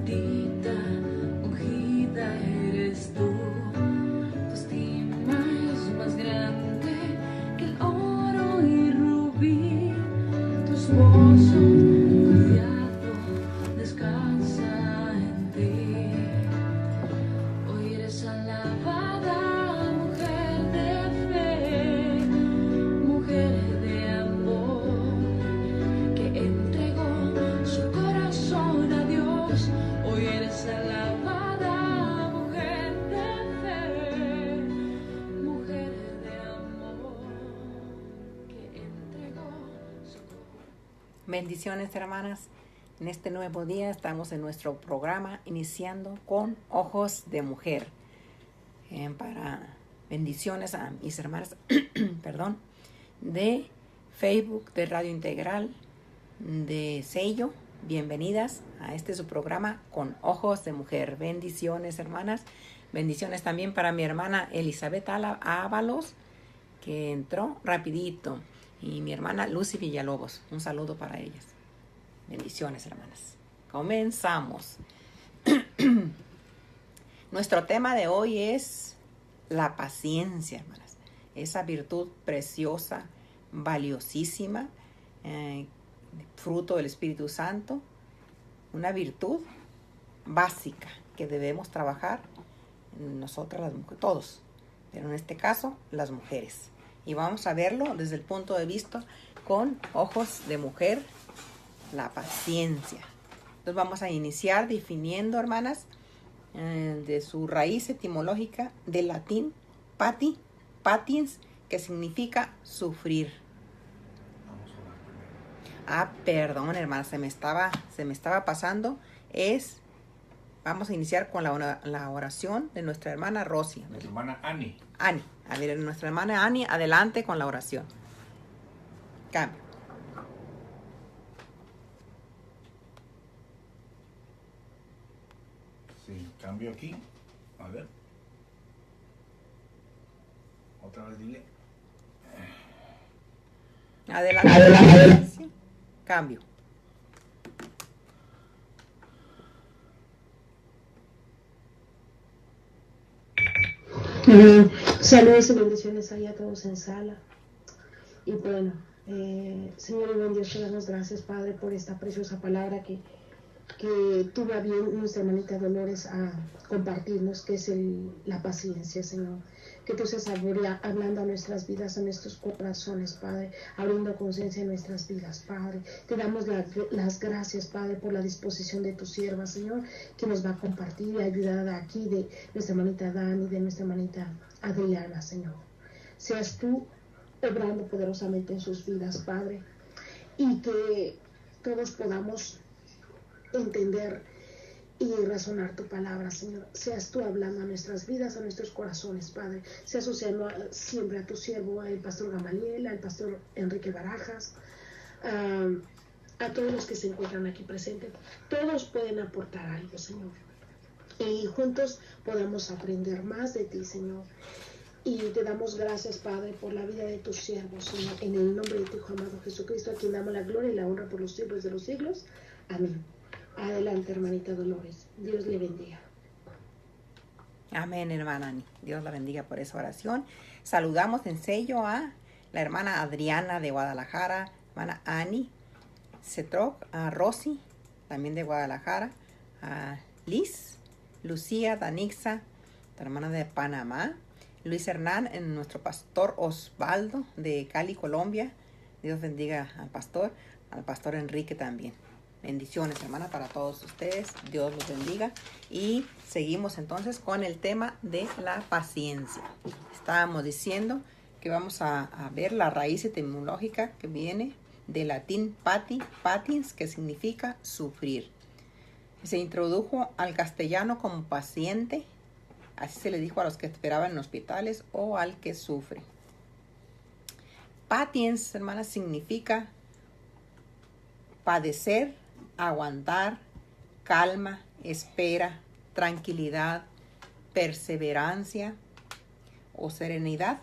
bendita, ungida eres tú. Tu estima es más grande que el oro y rubí. Tu esposo confiado descansa en ti. Hoy eres alabada, mujer de fe, mujer de amor, que entregó su corazón a Dios. Hoy eres alabada, mujer de fe, mujer de amor, que entregó su corazón. Bendiciones, hermanas. En este nuevo día estamos en nuestro programa iniciando con Ojos de Mujer. Para bendiciones a mis hermanas perdón, de Facebook, de Radio Integral, de Sello. Bienvenidas a este su programa con Ojos de Mujer. Bendiciones, hermanas. Bendiciones también para mi hermana Elizabeth Ábalos, que entró rapidito, y mi hermana Lucy Villalobos. Un saludo para ellas. Bendiciones, hermanas. Comenzamos. Nuestro tema de hoy es la paciencia, hermanas. Esa virtud preciosa, valiosísima, fruto del Espíritu Santo. Una virtud básica que debemos trabajar nosotras las mujeres, todos, pero en este caso las mujeres. Y vamos a verlo desde el punto de vista con ojos de mujer, la paciencia. Entonces vamos a iniciar definiendo, hermanas, de su raíz etimológica del latín patiens, que significa sufrir. Perdón, hermana, se me estaba pasando. Vamos a iniciar con la oración de nuestra hermana Rosy. Nuestra hermana Ani. A ver, nuestra hermana Ani, adelante con la oración. Cambio. Sí, cambio aquí. A ver. Otra vez dile. Adelante. Sí. Cambio. Saludos y bendiciones ahí a todos en sala. Y bueno, Señor y buen Dios, te damos gracias, Padre, por esta preciosa palabra que tuvo a bien nuestra hermanita Dolores a compartirnos, que es la paciencia, Señor. Que tú seas hablando a nuestras vidas, a nuestros corazones, Padre, abriendo conciencia en nuestras vidas, Padre. Te damos las gracias, Padre, por la disposición de tu sierva, Señor, que nos va a compartir y ayudar aquí de nuestra hermanita Dani, de nuestra hermanita Adriana, Señor. Seas tú obrando poderosamente en sus vidas, Padre, y que todos podamos entender y razonar tu palabra, Señor. Seas tú hablando a nuestras vidas, a nuestros corazones, Padre. Seas asociando siempre a tu siervo, al pastor Gamaliel, al pastor Enrique Barajas, a todos los que se encuentran aquí presentes. Todos pueden aportar algo, Señor. Y juntos podamos aprender más de ti, Señor. Y te damos gracias, Padre, por la vida de tus siervos, Señor. En el nombre de tu Hijo amado Jesucristo, a quien damos la gloria y la honra por los siglos de los siglos. Amén. Adelante, hermanita Dolores. Dios le bendiga. Amén, hermana Ani. Dios la bendiga por esa oración. Saludamos en sello a la hermana Adriana de Guadalajara, hermana Ani Cetroc, a Rosy, también de Guadalajara, a Liz, Lucía, Danixa, la hermana de Panamá, Luis Hernán, nuestro pastor Osvaldo de Cali, Colombia. Dios bendiga al pastor Enrique también. Bendiciones, hermana, para todos ustedes. Dios los bendiga. Y seguimos entonces con el tema de la paciencia. Estábamos diciendo que vamos a ver la raíz etimológica que viene del latín patiens, que significa sufrir. Se introdujo al castellano como paciente, así se le dijo a los que esperaban en hospitales o al que sufre. Patiens, hermanas, significa padecer, aguantar, calma, espera, tranquilidad, perseverancia o serenidad,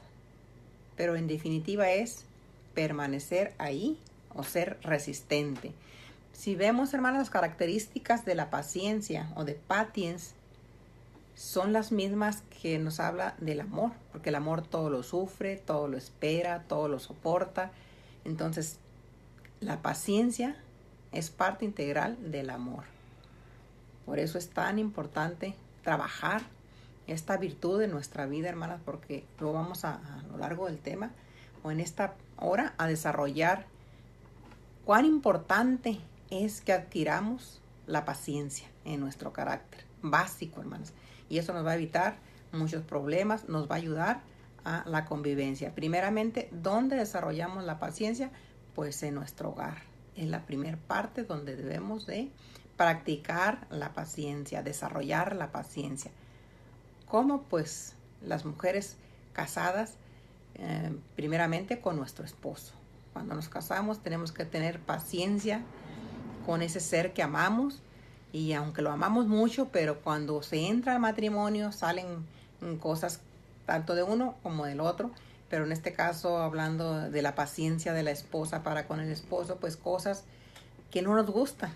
pero en definitiva es permanecer ahí o ser resistente. Si vemos, hermanas, las características de la paciencia o de patience, son las mismas que nos habla del amor, porque el amor todo lo sufre, todo lo espera, todo lo soporta. Entonces, la paciencia es parte integral del amor. Por eso es tan importante trabajar esta virtud en nuestra vida, hermanas, porque lo vamos a lo largo del tema o en esta hora a desarrollar cuán importante es que adquiramos la paciencia en nuestro carácter. Básico, hermanas. Y eso nos va a evitar muchos problemas, nos va a ayudar a la convivencia. Primeramente, ¿dónde desarrollamos la paciencia? Pues en nuestro hogar. Es la primera parte donde debemos de practicar la paciencia, desarrollar la paciencia. ¿Cómo? Pues las mujeres casadas, primeramente con nuestro esposo. Cuando nos casamos tenemos que tener paciencia con ese ser que amamos. Y aunque lo amamos mucho, pero cuando se entra al matrimonio salen cosas tanto de uno como del otro. Pero en este caso, hablando de la paciencia de la esposa para con el esposo, pues cosas que no nos gustan.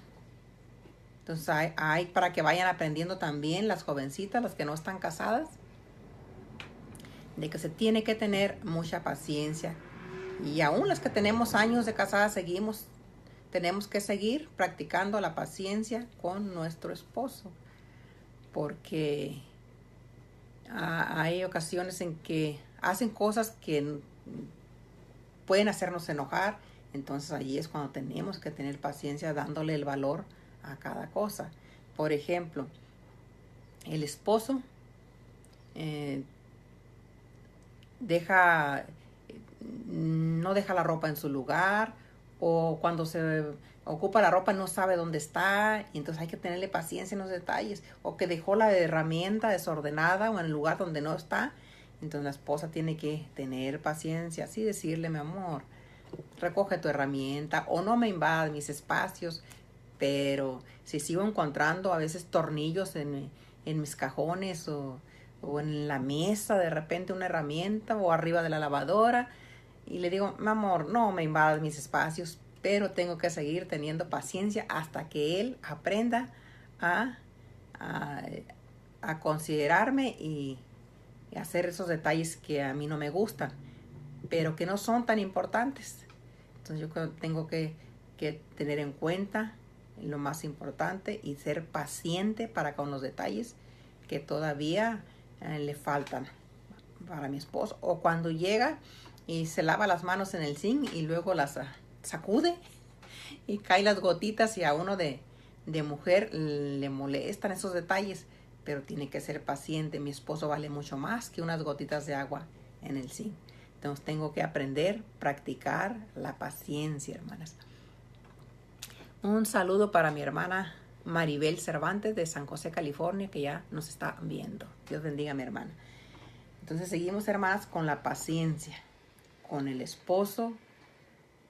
Entonces hay para que vayan aprendiendo también las jovencitas, las que no están casadas, de que se tiene que tener mucha paciencia. Y aún las que tenemos años de casadas tenemos que seguir practicando la paciencia con nuestro esposo, porque hay ocasiones en que hacen cosas que pueden hacernos enojar. Entonces allí es cuando tenemos que tener paciencia, dándole el valor a cada cosa. Por ejemplo, el esposo no deja la ropa en su lugar, o cuando se ocupa la ropa no sabe dónde está, y entonces hay que tenerle paciencia en los detalles, o que dejó la herramienta desordenada o en el lugar donde no está. Entonces la esposa tiene que tener paciencia, así decirle: mi amor, recoge tu herramienta, o no me invadas mis espacios. Pero si sigo encontrando a veces tornillos en mis cajones, o en la mesa, de repente una herramienta, o arriba de la lavadora, y le digo: mi amor, no me invadas mis espacios, pero tengo que seguir teniendo paciencia hasta que él aprenda a considerarme y hacer esos detalles que a mí no me gustan, pero que no son tan importantes. Entonces yo tengo que tener en cuenta lo más importante y ser paciente para con los detalles que todavía le faltan para mi esposo. O cuando llega y se lava las manos en el zinc y luego las sacude y caen las gotitas, y a uno de mujer le molestan esos detalles, pero tiene que ser paciente. Mi esposo vale mucho más que unas gotitas de agua en el zinc. Entonces tengo que aprender, practicar la paciencia, hermanas. Un saludo para mi hermana Maribel Cervantes de San José, California, que ya nos está viendo. Dios bendiga a mi hermana. Entonces seguimos, hermanas, con la paciencia con el esposo,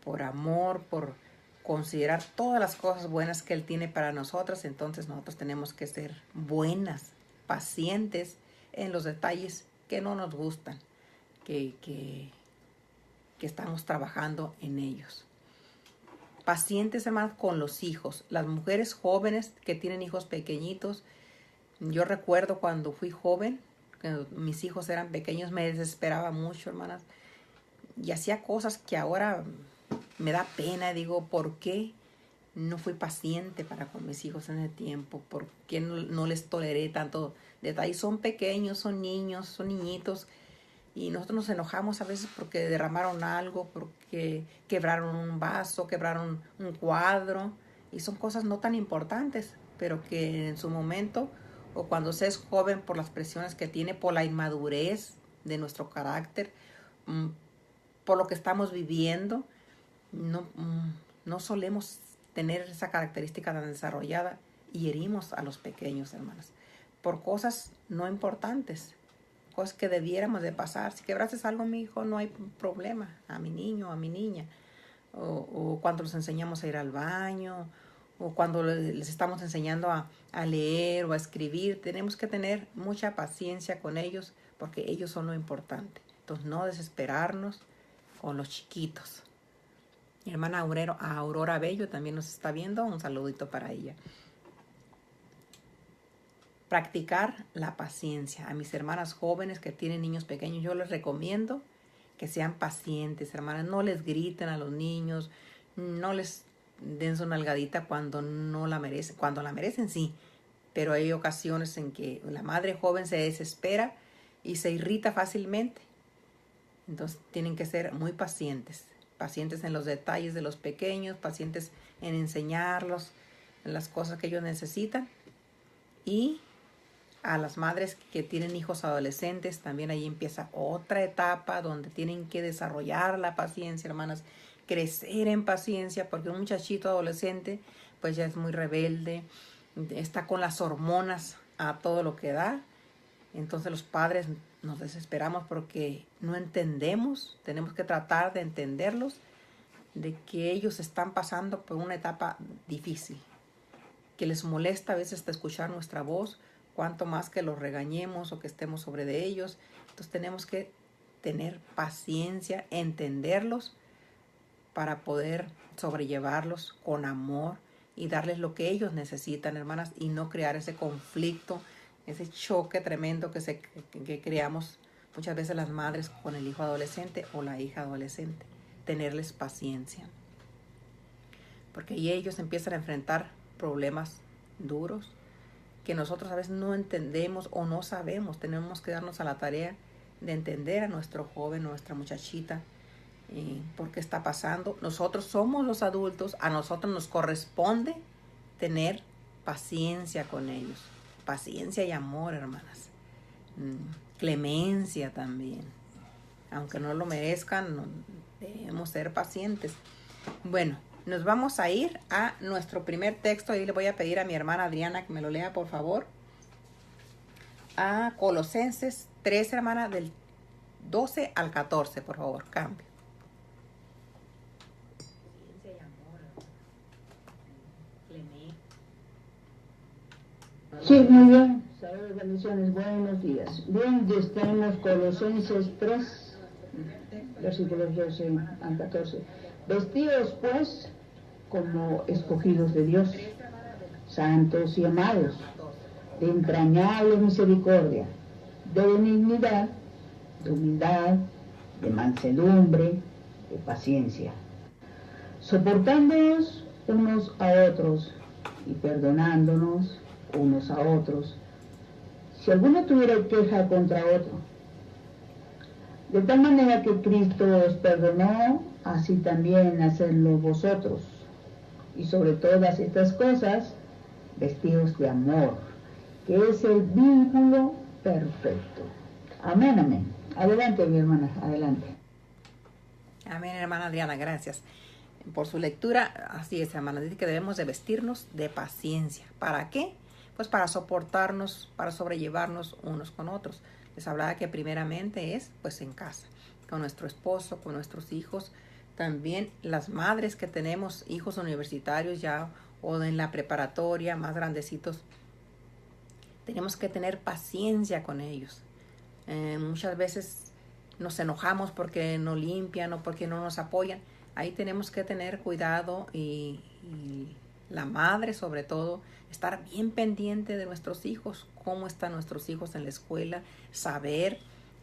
por amor, por considerar todas las cosas buenas que él tiene para nosotras. Entonces nosotros tenemos que ser buenas, pacientes en los detalles que no nos gustan, que estamos trabajando en ellos. Pacientes, hermanos, con los hijos. Las mujeres jóvenes que tienen hijos pequeñitos. Yo recuerdo cuando fui joven, que mis hijos eran pequeños, me desesperaba mucho, hermanas. Y hacía cosas que ahora me da pena. Digo, ¿por qué no fui paciente para con mis hijos en ese tiempo? ¿Por qué no les toleré tanto detalle? Son pequeños, son niños, son niñitos. Y nosotros nos enojamos a veces porque derramaron algo, porque quebraron un vaso, quebraron un cuadro. Y son cosas no tan importantes, pero que en su momento, o cuando se es joven, por las presiones que tiene, por la inmadurez de nuestro carácter, por lo que estamos viviendo, no solemos tener esa característica tan desarrollada y herimos a los pequeños, hermanas, por cosas no importantes, cosas que debiéramos de pasar. Si quebraste algo, mi hijo, no hay problema, a mi niño, a mi niña. O cuando los enseñamos a ir al baño, o cuando les estamos enseñando a leer o a escribir, tenemos que tener mucha paciencia con ellos, porque ellos son lo importante. Entonces no desesperarnos con los chiquitos. Mi hermana Aurora Bello también nos está viendo. Un saludito para ella. Practicar la paciencia. A mis hermanas jóvenes que tienen niños pequeños, yo les recomiendo que sean pacientes, hermanas. No les griten a los niños, no les den su nalgadita cuando no la merecen. Cuando la merecen, sí, pero hay ocasiones en que la madre joven se desespera y se irrita fácilmente. Entonces tienen que ser muy pacientes. Pacientes en los detalles de los pequeños, pacientes en enseñarlos en las cosas que ellos necesitan. Y a las madres que tienen hijos adolescentes, también ahí empieza otra etapa donde tienen que desarrollar la paciencia, hermanas, crecer en paciencia, porque un muchachito adolescente pues ya es muy rebelde, está con las hormonas a todo lo que da. Entonces los padres nos desesperamos porque no entendemos, tenemos que tratar de entenderlos, de que ellos están pasando por una etapa difícil, que les molesta a veces hasta escuchar nuestra voz, cuanto más que los regañemos o que estemos sobre de ellos. Entonces tenemos que tener paciencia, entenderlos para poder sobrellevarlos con amor y darles lo que ellos necesitan, hermanas, y no crear ese conflicto, ese choque tremendo que creamos muchas veces las madres con el hijo adolescente o la hija adolescente. Tenerles paciencia, porque ellos empiezan a enfrentar problemas duros que nosotros a veces no entendemos o no sabemos. Tenemos que darnos a la tarea de entender a nuestro joven, nuestra muchachita, por qué está pasando. Nosotros somos los adultos, a nosotros nos corresponde tener paciencia con ellos. Paciencia y amor, hermanas. Clemencia también. Aunque no lo merezcan, debemos ser pacientes. Bueno, nos vamos a ir a nuestro primer texto. Ahí le voy a pedir a mi hermana Adriana que me lo lea, por favor. A Colosenses 3, hermana, del 12 al 14, por favor, cambio. Sí, muy bien. Saludos, bendiciones, buenos días. Bien, tenemos Colosenses 3, versículos 12 al 14. Vestidos, pues, como escogidos de Dios, santos y amados, de entrañable misericordia, de benignidad, de humildad, de mansedumbre, de paciencia, soportándonos unos a otros y perdonándonos unos a otros, si alguno tuviera queja contra otro. De tal manera que Cristo os perdonó, así también hacedlo vosotros. Y sobre todas estas cosas, vestidos de amor, que es el vínculo perfecto. Amén, amén. Adelante, mi hermana, adelante. Amén, hermana Adriana, gracias por su lectura. Así es, hermana, dice que debemos de vestirnos de paciencia. ¿Para qué? Pues para soportarnos, para sobrellevarnos unos con otros. Les hablaba que primeramente es pues en casa, con nuestro esposo, con nuestros hijos. También las madres que tenemos hijos universitarios ya o en la preparatoria, más grandecitos, tenemos que tener paciencia con ellos. Muchas veces nos enojamos porque no limpian o porque no nos apoyan. Ahí tenemos que tener cuidado y la madre sobre todo, estar bien pendiente de nuestros hijos, cómo están nuestros hijos en la escuela, saber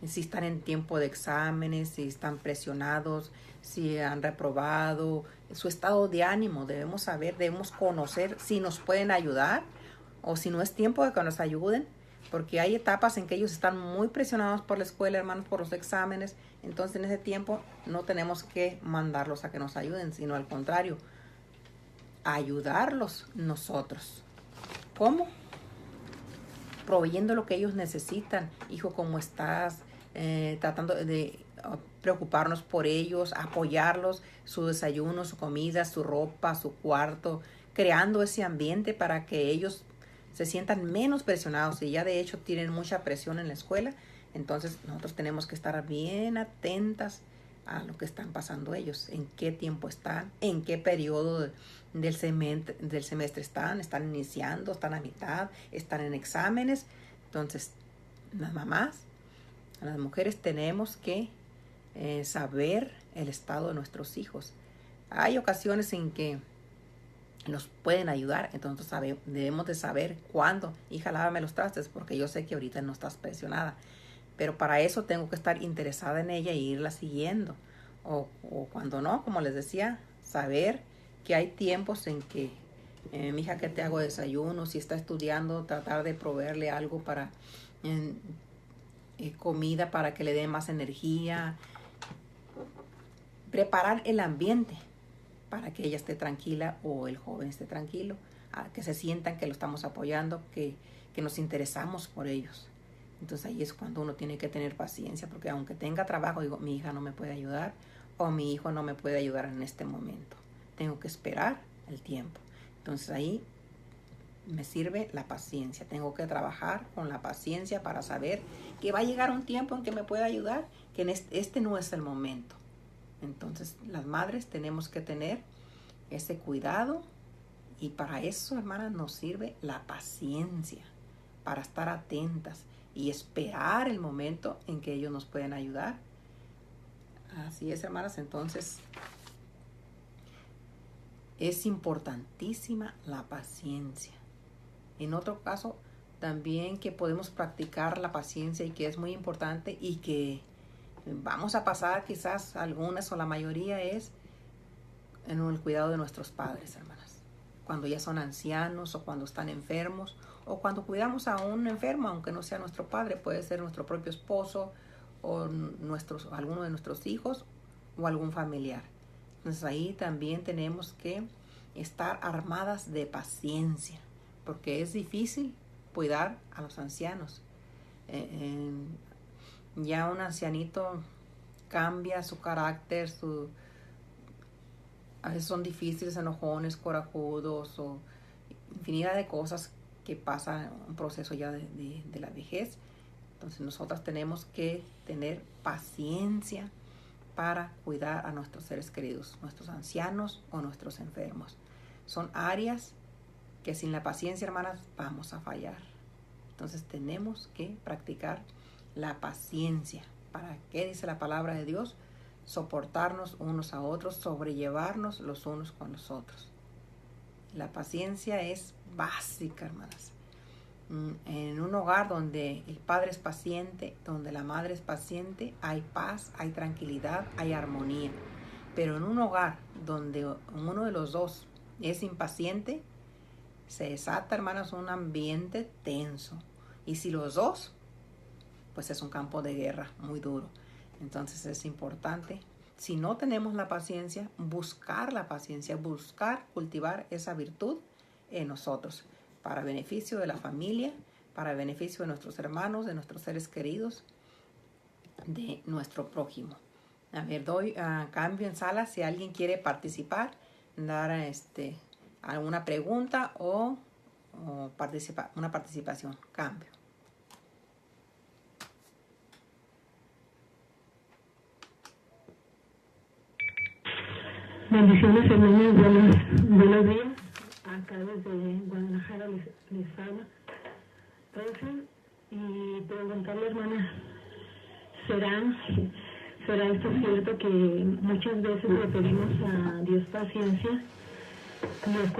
si están en tiempo de exámenes, si están presionados, si han reprobado, su estado de ánimo. Debemos saber, debemos conocer si nos pueden ayudar o si no es tiempo de que nos ayuden, porque hay etapas en que ellos están muy presionados por la escuela, hermanos, por los exámenes. Entonces en ese tiempo no tenemos que mandarlos a que nos ayuden, sino al contrario, ayudarlos nosotros. ¿Cómo? Proveyendo lo que ellos necesitan. Hijo, ¿cómo estás? Tratando de preocuparnos por ellos, apoyarlos, su desayuno, su comida, su ropa, su cuarto, creando ese ambiente para que ellos se sientan menos presionados. Y ya de hecho tienen mucha presión en la escuela, entonces nosotros tenemos que estar bien atentas a lo que están pasando ellos, en qué tiempo están, en qué periodo del semestre están iniciando, están a mitad, están en exámenes. Entonces, las mamás, las mujeres tenemos que saber el estado de nuestros hijos. hay ocasiones en que nos pueden ayudar, entonces debemos de saber cuándo. Hija, lávame los trastes, porque yo sé que ahorita no estás presionada, pero para eso tengo que estar interesada en ella e irla siguiendo. O cuando no, como les decía, saber que hay tiempos en que mi hija, que te hago desayuno, si está estudiando, tratar de proveerle algo para comida para que le dé más energía, preparar el ambiente para que ella esté tranquila o el joven esté tranquilo, que se sientan que lo estamos apoyando, que nos interesamos por ellos. Entonces ahí es cuando uno tiene que tener paciencia, porque aunque tenga trabajo, digo, mi hija no me puede ayudar o mi hijo no me puede ayudar en este momento. Tengo que esperar el tiempo. Entonces ahí me sirve la paciencia. Tengo que trabajar con la paciencia para saber que va a llegar un tiempo en que me pueda ayudar, que este no es el momento. Entonces, las madres tenemos que tener ese cuidado, y para eso, hermanas, nos sirve la paciencia, para estar atentas y esperar el momento en que ellos nos pueden ayudar. Así es, hermanas. Entonces, es importantísima la paciencia. En otro caso, también que podemos practicar la paciencia y que es muy importante y que vamos a pasar quizás algunas o la mayoría es en el cuidado de nuestros padres, hermanas. Cuando ya son ancianos o cuando están enfermos o cuando cuidamos a un enfermo, aunque no sea nuestro padre, puede ser nuestro propio esposo o alguno de nuestros hijos o algún familiar. Entonces ahí también tenemos que estar armadas de paciencia, porque es difícil cuidar a los ancianos. Ya un ancianito cambia su carácter, a veces son difíciles, enojones, corajudos o infinidad de cosas que pasan un proceso ya de la vejez. Entonces nosotras tenemos que tener paciencia para cuidar a nuestros seres queridos, nuestros ancianos o nuestros enfermos. Son áreas que sin la paciencia, hermanas, vamos a fallar. Entonces tenemos que practicar la paciencia. ¿Para qué dice la palabra de Dios? Soportarnos unos a otros, sobrellevarnos los unos con los otros. La paciencia es básica, hermanas. En un hogar donde el padre es paciente, donde la madre es paciente, hay paz, hay tranquilidad, hay armonía. Pero en un hogar donde uno de los dos es impaciente, se desata, hermanas, un ambiente tenso. Y si los dos, pues es un campo de guerra muy duro. Entonces es importante, si no tenemos la paciencia, buscar la paciencia, buscar cultivar esa virtud en nosotros, para beneficio de la familia, para beneficio de nuestros hermanos, de nuestros seres queridos, de nuestro prójimo. A ver, doy cambio en sala si alguien quiere participar, dar alguna pregunta o una participación. Cambio. Bendiciones, hermanos, buenos días. Acá desde Guadalajara les habla Rosa, y preguntarle, hermana, ¿será esto cierto que muchas veces le pedimos a Dios paciencia? Y es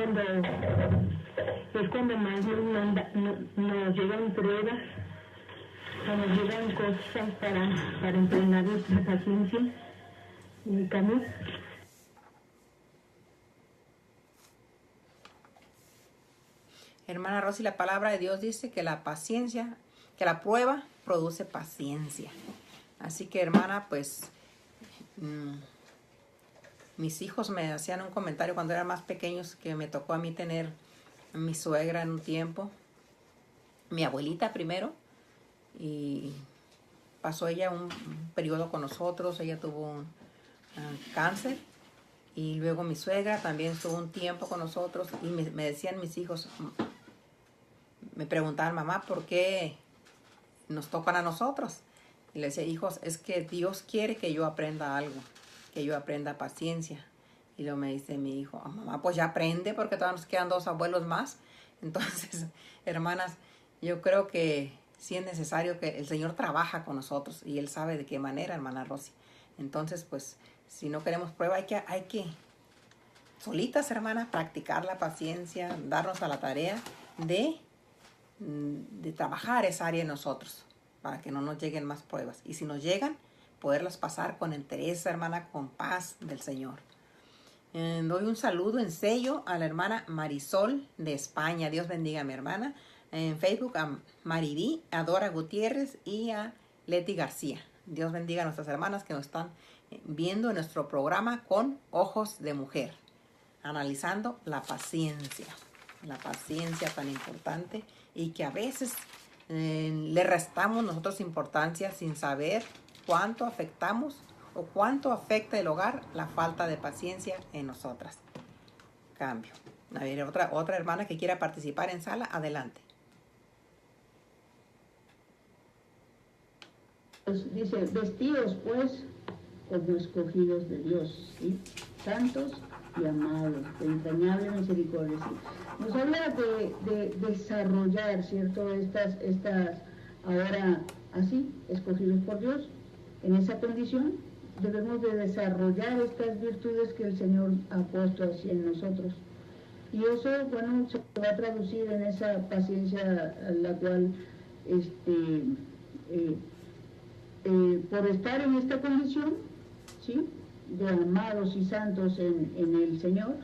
cuando más nos llegan pruebas, o nos llegan cosas para entrenar nuestra paciencia en el camino. Hermana Rosy, la palabra de Dios dice que la paciencia, que la prueba produce paciencia. Así que, hermana, pues mis hijos me hacían un comentario cuando eran más pequeños, que me tocó a mí tener a mi suegra en un tiempo, mi abuelita primero, y pasó ella un periodo con nosotros. Ella tuvo un cáncer, y luego mi suegra también estuvo un tiempo con nosotros, y me decían mis hijos, me preguntaban, mamá, ¿por qué nos tocan a nosotros? Y le decía, hijos, es que Dios quiere que yo aprenda algo, que yo aprenda paciencia. Y luego me dice mi hijo, mamá, pues ya aprende, porque todavía nos quedan 2 abuelos más. Entonces, hermanas, yo creo que sí es necesario, que el Señor trabaja con nosotros y Él sabe de qué manera, hermana Rosy. Entonces, pues, si no queremos prueba, hay que solitas, hermanas, practicar la paciencia, darnos a la tarea de trabajar esa área en nosotros para que no nos lleguen más pruebas. Y si nos llegan, poderlas pasar con entereza, hermana, con paz del Señor. Doy un saludo en sello a la hermana Marisol de España. Dios bendiga a mi hermana. En Facebook a Maribí, a Dora Gutiérrez y a Leti García. Dios bendiga a nuestras hermanas que nos están viendo en nuestro programa Con Ojos de Mujer, analizando la paciencia tan importante y que a veces le restamos nosotros importancia sin saber cuánto afectamos o cuánto afecta el hogar la falta de paciencia en nosotras. Cambio. A ver, otra hermana que quiera participar en sala, adelante. Dice, vestidos pues como escogidos de Dios, ¿sí? Santos y amados, de entrañable misericordia. ¿Sí? Nos habla de desarrollar, ¿cierto? Estas ahora así, escogidos por Dios, en esa condición, debemos de desarrollar estas virtudes que el Señor ha puesto así en nosotros. Y eso, bueno, se va a traducir en esa paciencia a la cual, por estar en esta condición, ¿sí?, de amados y santos en el Señor,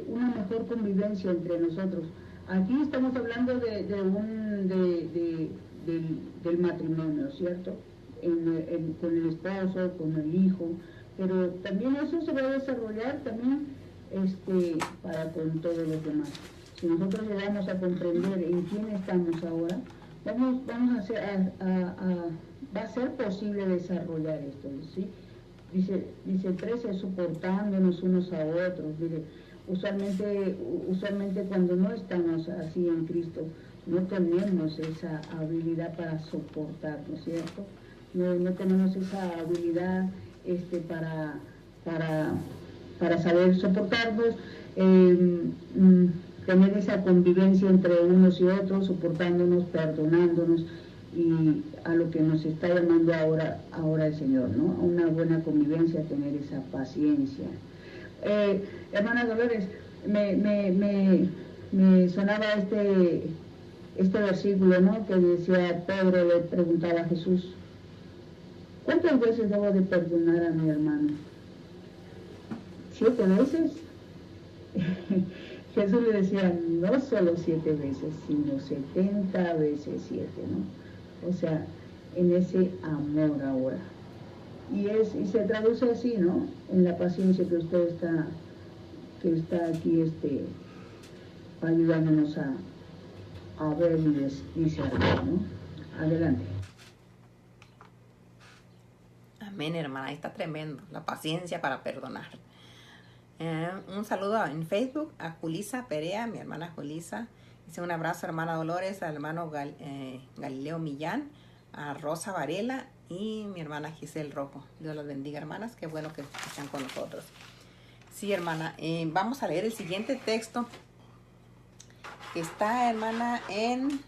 una mejor convivencia entre nosotros. Aquí estamos hablando del matrimonio, ¿cierto? Con el esposo, con el hijo, pero también eso se va a desarrollar también para con todos los demás. Si nosotros llegamos a comprender en quién estamos ahora, va a ser posible desarrollar esto, ¿sí? Dice 13, soportándonos unos a otros. Mire, usualmente cuando no estamos así en Cristo, no tenemos esa habilidad para soportarnos, ¿cierto? No tenemos esa habilidad para saber soportarnos, tener esa convivencia entre unos y otros, soportándonos, perdonándonos, y a lo que nos está llamando ahora el Señor, ¿no? A una buena convivencia, tener esa paciencia. Hermana Dolores, me sonaba este versículo, ¿no?, que decía, Pedro le preguntaba a Jesús, ¿cuántas veces debo de perdonar a mi hermano? 7 veces. Jesús le decía, no solo 7 veces, sino 70 veces 7, ¿no? O sea, en ese amor ahora. Y se traduce así, ¿no?, en la paciencia que usted está aquí ayudándonos a ver y discernir, ¿no? Adelante. Amén, hermana, ahí está tremendo, la paciencia para perdonar. Un saludo en Facebook a Julisa Perea, mi hermana Julisa. Dice un abrazo, hermana Dolores, al hermano Galileo Millán, a Rosa Varela y mi hermana Giselle Rojo. Dios los bendiga, hermanas, qué bueno que están con nosotros. Sí, hermana, vamos a leer el siguiente texto que está, hermana, en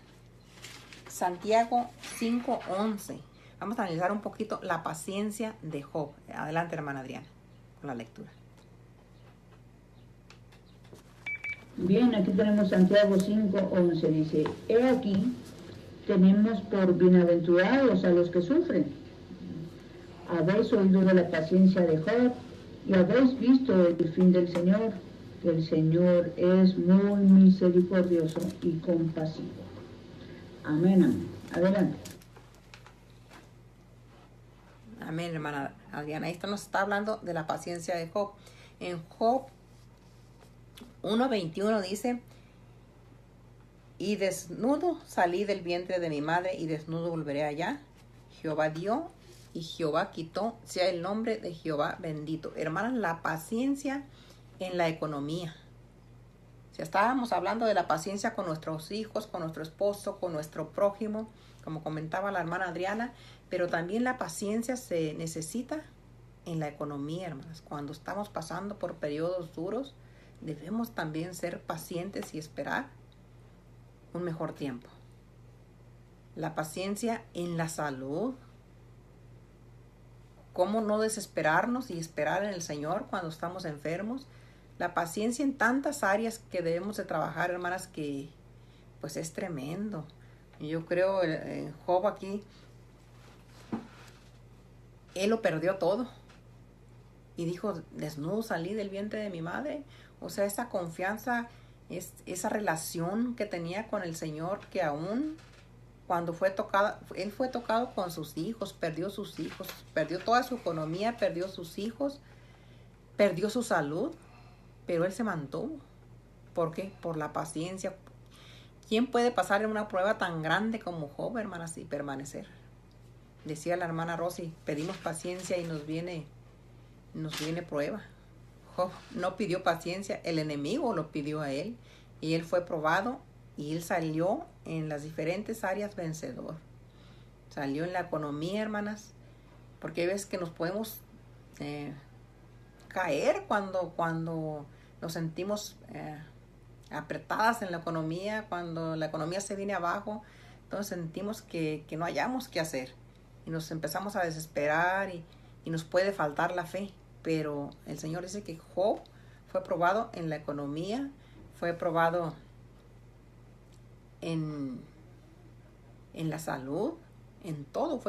Santiago 5:11. Vamos a analizar un poquito la paciencia de Job. Adelante, hermana Adriana, con la lectura. Bien, aquí tenemos Santiago 5:11, dice, he aquí, tenemos por bienaventurados a los que sufren. Habéis oído de la paciencia de Job y habéis visto el fin del Señor, que el Señor es muy misericordioso y compasivo. Amén, amén. Adelante. Amén, hermana Adriana. Esto nos está hablando de la paciencia de Job. En Job 1:21 dice, y desnudo salí del vientre de mi madre y desnudo volveré allá. Jehová dio y Jehová quitó, sea el nombre de Jehová bendito. Hermanas, la paciencia en la economía. Si estábamos hablando de la paciencia con nuestros hijos, con nuestro esposo, con nuestro prójimo, como comentaba la hermana Adriana, pero también la paciencia se necesita en la economía, hermanas. Cuando estamos pasando por periodos duros, debemos también ser pacientes y esperar un mejor tiempo. La paciencia en la salud. ¿Cómo no desesperarnos y esperar en el Señor cuando estamos enfermos? la paciencia en tantas áreas que debemos de trabajar, hermanas, que pues es tremendo. Yo creo en Job aquí, él lo perdió todo. Y dijo, desnudo salí del vientre de mi madre. O sea, esa confianza, esa relación que tenía con el Señor, que aún cuando fue tocado, él fue tocado con sus hijos, perdió sus hijos, perdió toda su economía, perdió sus hijos, perdió su salud, pero él se mantuvo. ¿Por qué? Por la paciencia. ¿Quién puede pasar en una prueba tan grande como Job, hermanas, y permanecer? Decía la hermana Rosy, pedimos paciencia y nos viene prueba. Job no pidió paciencia, el enemigo lo pidió a él, y él fue probado, y él salió en las diferentes áreas vencedor. Salió en la economía, hermanas, porque ves que nos podemos caer cuando nos sentimos apretadas en la economía, cuando la economía se viene abajo. Entonces sentimos que no hayamos qué hacer y nos empezamos a desesperar y nos puede faltar la fe. Pero el Señor dice que Job fue probado en la economía, fue probado en la salud, en todo.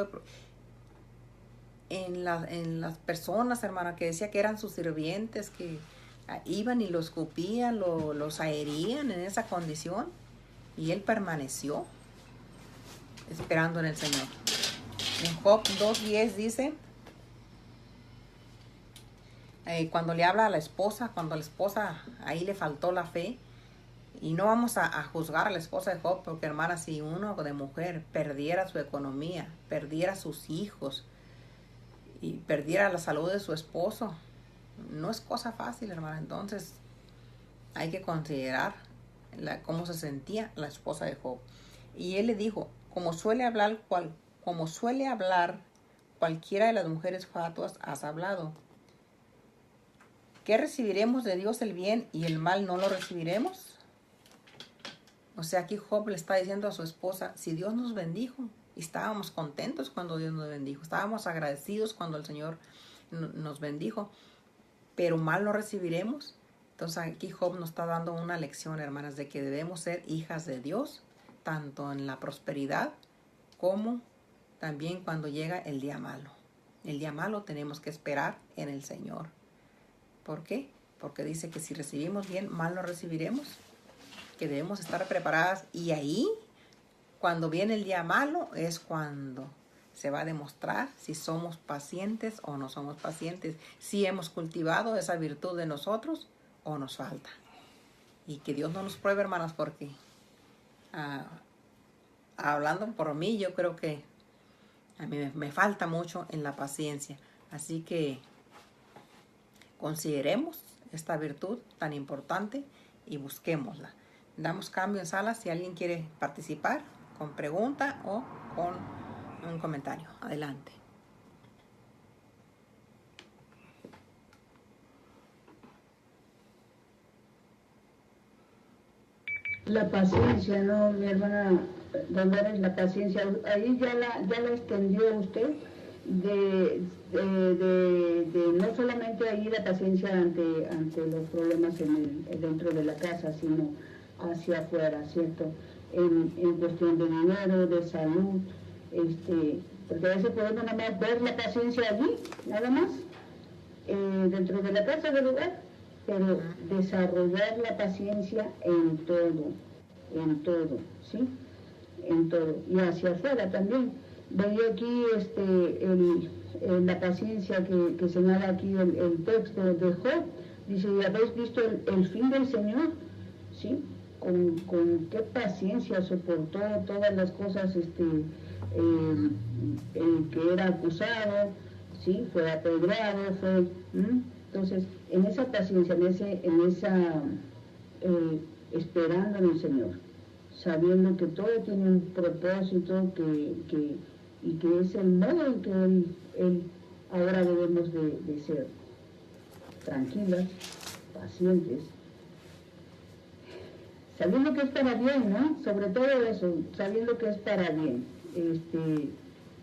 En las personas, hermana, que decía que eran sus sirvientes, que iban y los escupían, los herían en esa condición. Y él permaneció esperando en el Señor. En Job 2:10 dice, cuando le habla a la esposa, cuando a la esposa ahí le faltó la fe, y no vamos a juzgar a la esposa de Job, porque hermana, si uno de mujer perdiera su economía, perdiera sus hijos y perdiera la salud de su esposo, no es cosa fácil, hermana. Entonces hay que considerar cómo se sentía la esposa de Job. Y él le dijo, como suele hablar cualquiera de las mujeres fatuas, has hablado. ¿Qué recibiremos de Dios el bien y el mal no lo recibiremos? O sea, aquí Job le está diciendo a su esposa, si Dios nos bendijo, y estábamos contentos cuando Dios nos bendijo, estábamos agradecidos cuando el Señor nos bendijo, pero mal lo recibiremos. Entonces aquí Job nos está dando una lección, hermanas, de que debemos ser hijas de Dios, tanto en la prosperidad como también cuando llega el día malo. El día malo tenemos que esperar en el Señor. ¿Por qué? Porque dice que si recibimos bien, mal lo recibiremos, que debemos estar preparadas, y ahí, cuando viene el día malo, es cuando se va a demostrar si somos pacientes o no somos pacientes, si hemos cultivado esa virtud de nosotros o nos falta. Y que Dios no nos pruebe, hermanas, porque hablando por mí, yo creo que a mí me falta mucho en la paciencia. Así que consideremos esta virtud tan importante y busquémosla. Damos cambio en sala si alguien quiere participar con pregunta o con un comentario. Adelante. La paciencia, ¿no, mi hermana Dolores? La paciencia, ahí ya la extendió usted, de no solamente ahí la paciencia ante los problemas dentro de la casa, sino hacia afuera, ¿cierto? En cuestión de dinero, de salud, porque a veces podemos nada más ver la paciencia allí, nada más, dentro de la casa, del lugar, pero desarrollar la paciencia en todo, ¿sí? En todo, y hacia afuera también. Veía aquí la paciencia que señala aquí el texto de Job, dice, ¿y habéis visto el fin del Señor? ¿Sí? Con qué paciencia soportó todas las cosas, el que era acusado, ¿sí? Fue apedreado, entonces, en esa paciencia, esperando en el Señor, sabiendo que todo tiene un propósito, y que es el modo en que él ahora debemos de ser tranquilas, pacientes, sabiendo que es para bien, ¿no? Sobre todo eso, sabiendo que es para bien,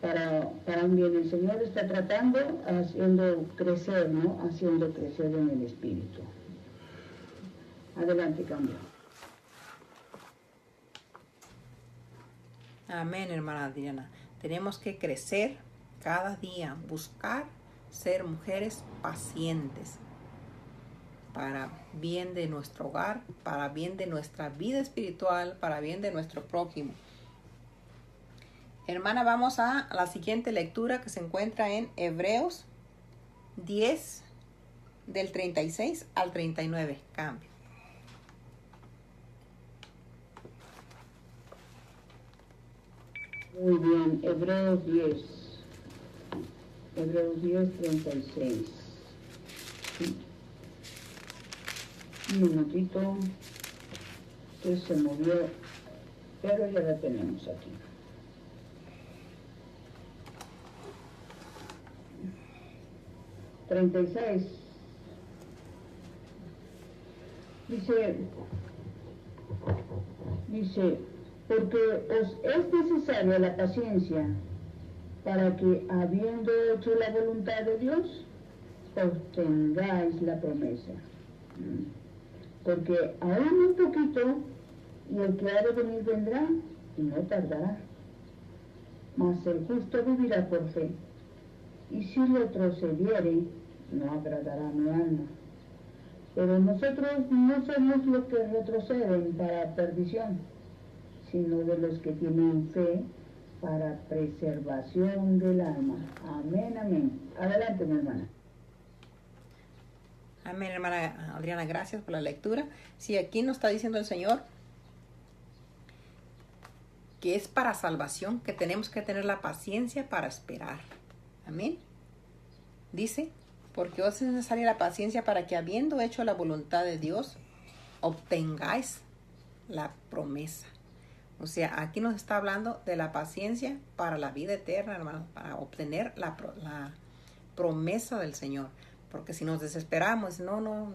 para un bien. El Señor está tratando, haciendo crecer, ¿no? Haciendo crecer en el Espíritu. Adelante, cambio. Amén, hermana Adriana. Tenemos que crecer cada día, buscar ser mujeres pacientes para bien de nuestro hogar, para bien de nuestra vida espiritual, para bien de nuestro prójimo. Hermana, vamos a la siguiente lectura que se encuentra en Hebreos 10, del 36 al 39. Cambio. Muy bien, Hebreos 10. Hebreos 10, 36. Sí. Un minutito, que se movió, pero ya la tenemos aquí. $36. Dice, porque os es necesaria la paciencia para que, habiendo hecho la voluntad de Dios, obtengáis la promesa. Porque aún un poquito, y el que ha de venir vendrá, y no tardará. Mas el justo vivirá por fe, y si retrocediere, no agradará mi alma. Pero nosotros no somos los que retroceden para perdición, sino de los que tienen fe para preservación del alma. Amén, amén. Adelante, mi hermana. Amén, hermana Adriana, gracias por la lectura. Sí, aquí nos está diciendo el Señor que es para salvación, que tenemos que tener la paciencia para esperar. Amén. Dice, porque os es necesaria la paciencia para que, habiendo hecho la voluntad de Dios, obtengáis la promesa. O sea, aquí nos está hablando de la paciencia para la vida eterna, hermanos, para obtener la promesa del Señor. Porque si nos desesperamos, no,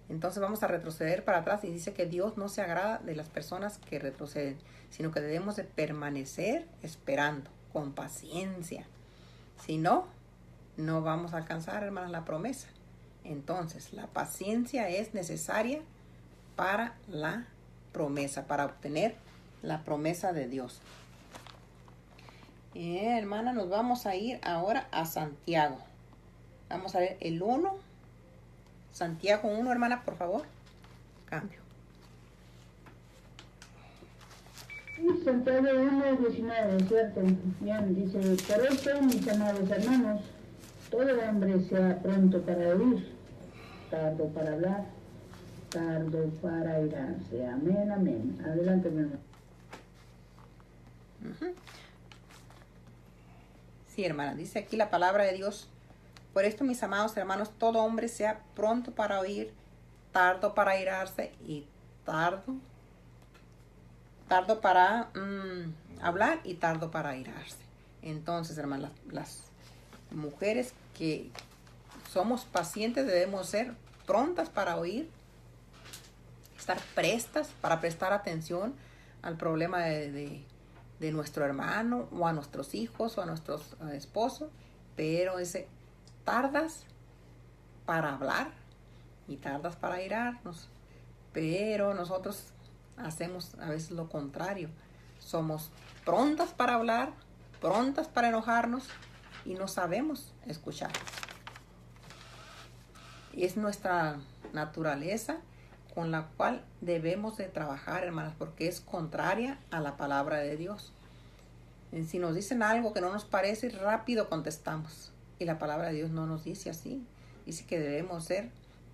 entonces vamos a retroceder para atrás. Y dice que Dios no se agrada de las personas que retroceden, sino que debemos de permanecer esperando con paciencia. Si no, no vamos a alcanzar, hermanos, la promesa. Entonces, la paciencia es necesaria para la promesa, para obtener la promesa de Dios. Hermana, nos vamos a ir ahora a Santiago. Vamos a ver el 1. Santiago 1, hermana, por favor. Cambio. Sí, Santiago 1, 19, ¿cierto? Bien, dice, por eso, mis amados hermanos, todo hombre sea pronto para oír, tardo para hablar, tardo para irarse. Amén, amén. Adelante, mi hermano. Sí, hermana, dice aquí la palabra de Dios. Por esto, mis amados hermanos, todo hombre sea pronto para oír, tardo para irarse y tardo para hablar y tardo para irarse. Entonces, hermanas, las mujeres que somos pacientes debemos ser prontas para oír, estar prestas para prestar atención al problema de nuestro hermano o a nuestros hijos o a nuestros esposos, pero tardas para hablar y tardas para irarnos. Pero nosotros hacemos a veces lo contrario. Somos prontas para hablar, prontas para enojarnos y no sabemos escuchar. Y es nuestra naturaleza con la cual debemos de trabajar, hermanas, porque es contraria a la palabra de Dios. Si nos dicen algo que no nos parece, rápido contestamos. Y la palabra de Dios no nos dice así. Dice que debemos ser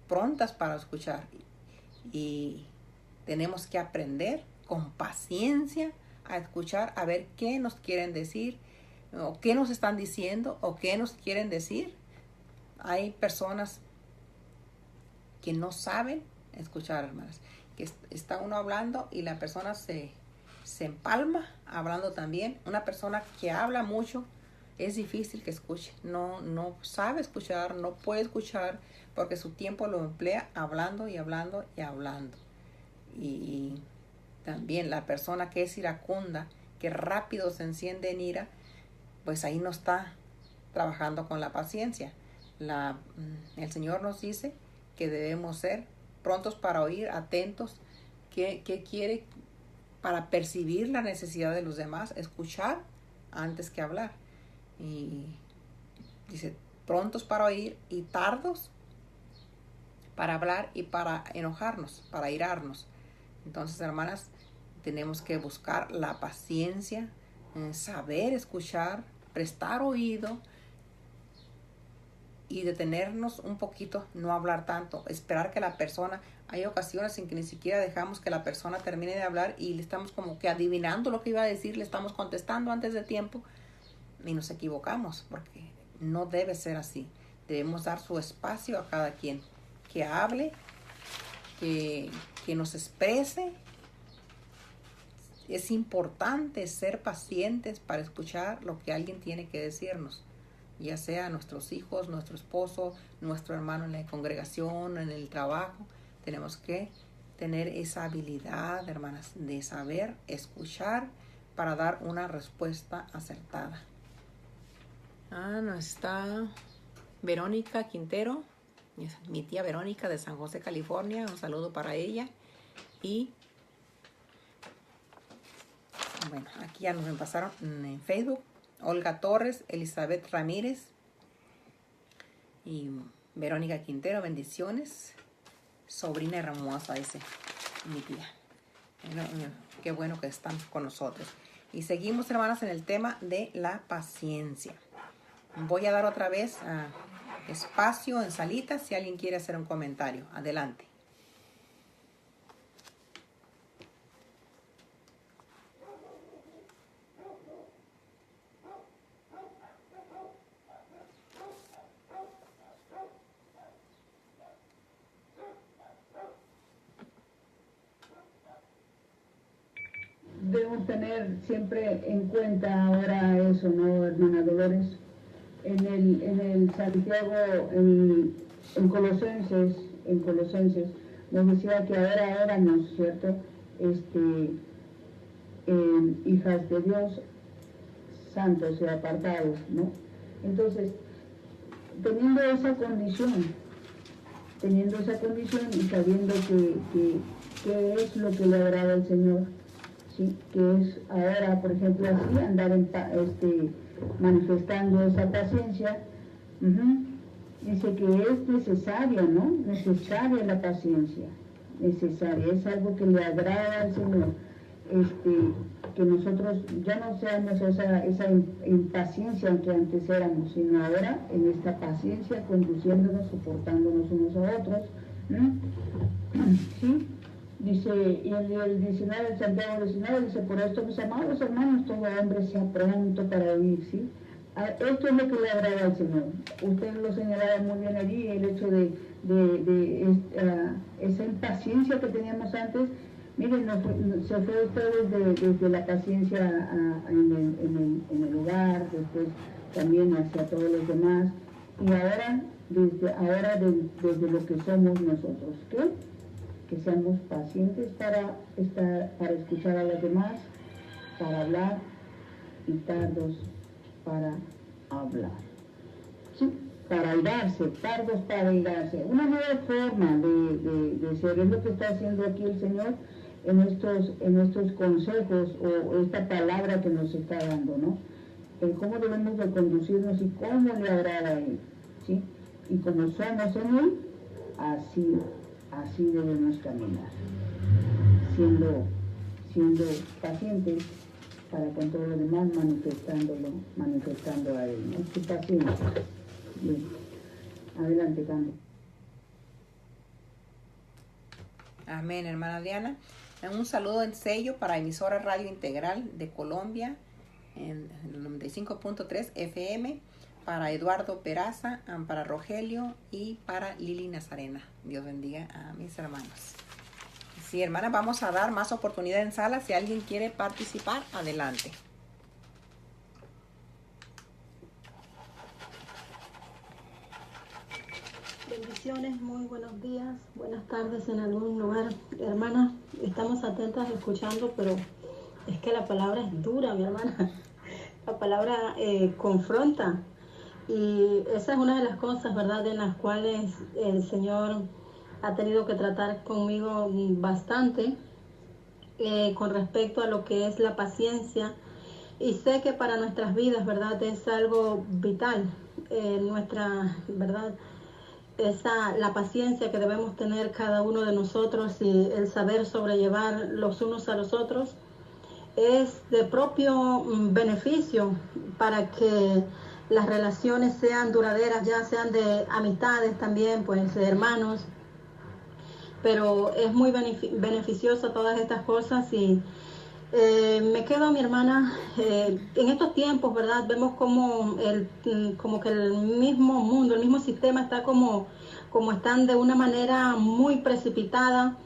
prontas para escuchar. Y tenemos que aprender con paciencia a escuchar, a ver qué nos quieren decir, o qué nos están diciendo, o qué nos quieren decir. Hay personas que no saben escuchar, hermanas. Que está uno hablando y la persona se empalma hablando también. Una persona que habla mucho, es difícil que escuche, no sabe escuchar, no puede escuchar porque su tiempo lo emplea hablando y hablando y hablando. Y también la persona que es iracunda, que rápido se enciende en ira, pues ahí no está trabajando con la paciencia. El Señor nos dice que debemos ser prontos para oír, atentos, qué quiere para percibir la necesidad de los demás, escuchar antes que hablar. Y dice, prontos para oír y tardos para hablar y para enojarnos, para irarnos. Entonces, hermanas, tenemos que buscar la paciencia, saber escuchar, prestar oído y detenernos un poquito, no hablar tanto, esperar que la persona, hay ocasiones en que ni siquiera dejamos que la persona termine de hablar y le estamos como que adivinando lo que iba a decir, le estamos contestando antes de tiempo y nos equivocamos, porque no debe ser así. Debemos dar su espacio a cada quien, que hable, que nos exprese. Es importante ser pacientes para escuchar lo que alguien tiene que decirnos, ya sea nuestros hijos, nuestro esposo, nuestro hermano en la congregación, en el trabajo. Tenemos que tener esa habilidad, hermanas, de saber escuchar para dar una respuesta acertada. No está Verónica Quintero, mi tía Verónica de San José, California. Un saludo para ella. Y bueno, aquí ya nos pasaron en Facebook. Olga Torres, Elizabeth Ramírez y Verónica Quintero, bendiciones. Sobrina hermosa, dice mi tía. Qué bueno que están con nosotros. Y seguimos, hermanas, en el tema de la paciencia. Voy a dar otra vez espacio en salita si alguien quiere hacer un comentario. Adelante. Debemos tener siempre en cuenta ahora eso, ¿no, hermana Dolores? En el Santiago, en Colosenses, nos decía que ahora éramos, ¿cierto? Hijas de Dios, santos y apartados, ¿no? Entonces, teniendo esa condición y sabiendo que es lo que le agrada al Señor, ¿sí? Que es ahora, por ejemplo, así, andar manifestando esa paciencia. Dice que es necesaria, ¿no? Necesaria la paciencia, necesaria, es algo que le agrada al Señor. Que nosotros ya no seamos esa impaciencia que antes éramos, sino ahora en esta paciencia, conduciéndonos, soportándonos unos a otros. ¿Sí? Dice, y el 19, el Santiago 19, dice, por esto, mis amados hermanos, todo hombre sea pronto para oír, ¿sí? Esto es lo que le agrada al Señor. Usted lo señalaba muy bien allí, el hecho de esa impaciencia que teníamos antes. Miren, se fue ustedes desde la paciencia en el hogar, después también hacia todos los demás, y ahora, desde lo que somos nosotros, ¿qué? Que seamos pacientes para escuchar a los demás, para hablar, y tardos para hablar. ¿Sí? Para irarse, tardos para irarse. Una nueva forma de ser, es lo que está haciendo aquí el Señor en estos consejos o esta palabra que nos está dando, ¿no? En cómo debemos de conducirnos y cómo le agrada a Él, ¿sí? Y como somos en Él, así debemos caminar, siendo pacientes para con todo lo demás, manifestando a Él, ¿no? Su paciencia. Bien. Adelante, Cami. Amén, hermana Diana. Un saludo en sello para emisora Radio Integral de Colombia en el 95.3 FM, para Eduardo Peraza, para Rogelio y para Lili Nazarena. Dios bendiga a mis hermanos. Sí, hermana, vamos a dar más oportunidad en sala. Si alguien quiere participar, adelante. Bendiciones, muy buenos días, buenas tardes en algún lugar. Hermanas, estamos atentas escuchando, pero es que la palabra es dura, mi hermana. La palabra confronta. Y esa es una de las cosas, ¿verdad?, en las cuales el Señor ha tenido que tratar conmigo bastante con respecto a lo que es la paciencia. Y sé que para nuestras vidas, ¿verdad? Es algo vital, nuestra, ¿verdad? La paciencia que debemos tener cada uno de nosotros y el saber sobrellevar los unos a los otros es de propio beneficio para que las relaciones sean duraderas, ya sean de amistades también, pues de hermanos, pero es muy beneficioso todas estas cosas. Y me quedo, mi hermana, en estos tiempos, ¿verdad? Vemos como que el mismo mundo, el mismo sistema está como están de una manera muy precipitada,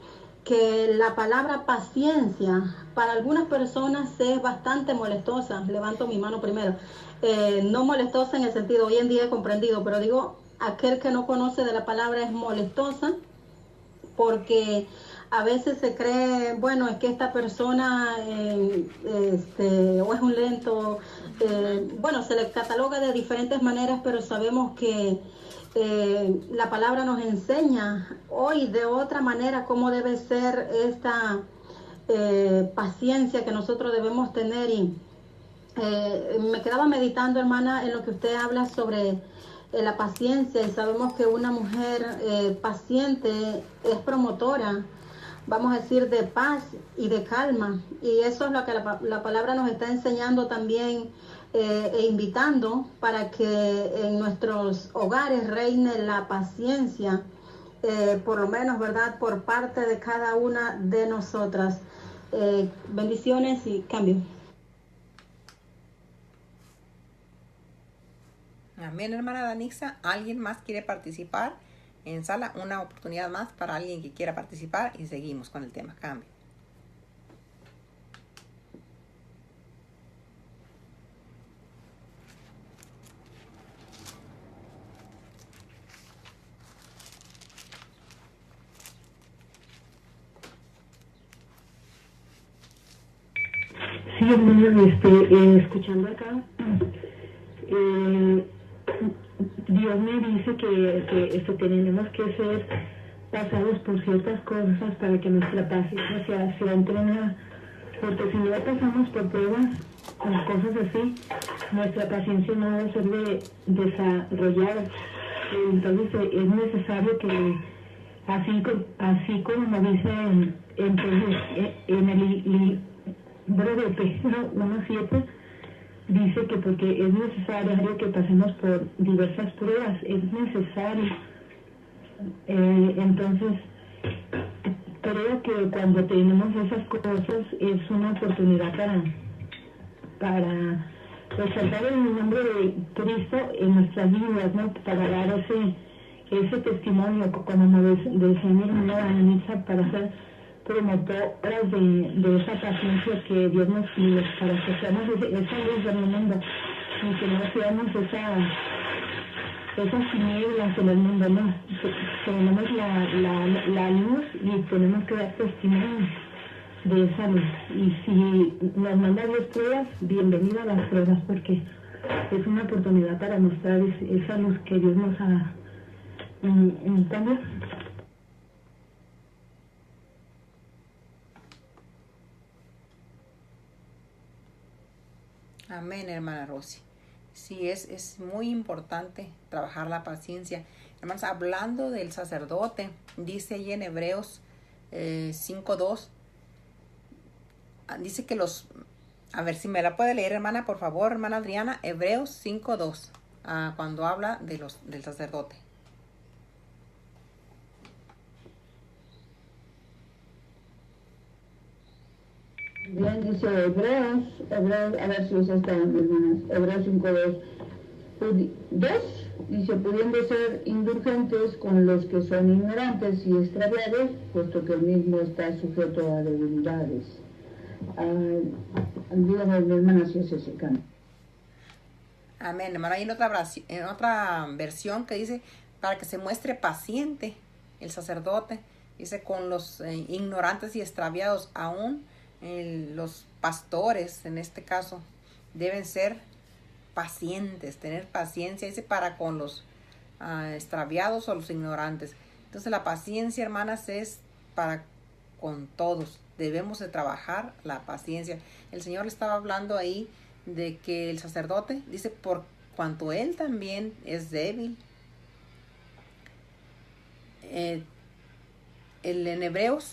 que la palabra paciencia para algunas personas es bastante molestosa. Levanto mi mano primero. No molestosa en el sentido, hoy en día he comprendido, pero digo, aquel que no conoce de la palabra es molestosa, porque a veces se cree, bueno, es que esta persona o es un lento, bueno, se le cataloga de diferentes maneras, pero sabemos que la palabra nos enseña hoy de otra manera cómo debe ser esta paciencia que nosotros debemos tener. Y me quedaba meditando, hermana, en lo que usted habla sobre la paciencia, y sabemos que una mujer paciente es promotora, vamos a decir, de paz y de calma, y eso es lo que la palabra nos está enseñando también e invitando para que en nuestros hogares reine la paciencia, por lo menos, ¿verdad?, por parte de cada una de nosotras. Bendiciones y cambio. Amén, hermana Danixa. ¿Alguien más quiere participar en sala? Una oportunidad más para alguien que quiera participar y seguimos con el tema cambio. Sí, hermano, escuchando acá, Dios me dice que tenemos que ser pasados por ciertas cosas para que nuestra paciencia sea entrenada, porque si no pasamos por pruebas o cosas así, nuestra paciencia no va a ser desarrollada. Entonces es necesario que, así como dice en el libro de Pedro 1:7, dice que porque es necesario que pasemos por diversas pruebas, es necesario. Entonces, creo que cuando tenemos esas cosas es una oportunidad para resaltar el nombre de Cristo en nuestras vidas, ¿no? Para dar ese testimonio, como decía mi hermana Anitza, para ser promotoras de esa paciencia que Dios nos pide, para que seamos esa luz del mundo y que no seamos esas tinieblas en el mundo, ¿no? Tenemos la luz y tenemos que dar testimonio de esa luz. Y si nos manda Dios pruebas, bienvenida a las pruebas, porque es una oportunidad para mostrar esa luz que Dios nos ha dado. En cambio, Amén, hermana Rosy. Sí, es muy importante trabajar la paciencia. Hermanos, hablando del sacerdote, dice ahí en Hebreos 5:2, dice que a ver si me la puede leer, hermana, por favor, hermana Adriana, Hebreos 5:2, cuando habla del sacerdote. Bien, dice Hebreos, a ver si os están, hermanas, Hebreos 5:2. Dice, pudiendo ser indulgentes con los que son ignorantes y extraviados, puesto que el mismo está sujeto a debilidades. Dígame, mi hermana, si es ese cambio. Amén, hermano. Hay en otra versión que dice, para que se muestre paciente el sacerdote, dice, con los ignorantes y extraviados. Aún los pastores, en este caso, deben ser pacientes, tener paciencia, dice, para con los extraviados o los ignorantes. Entonces la paciencia, hermanas, es para con todos. Debemos de trabajar la paciencia. El Señor le estaba hablando ahí de que el sacerdote dice, por cuanto él también es débil. En Hebreos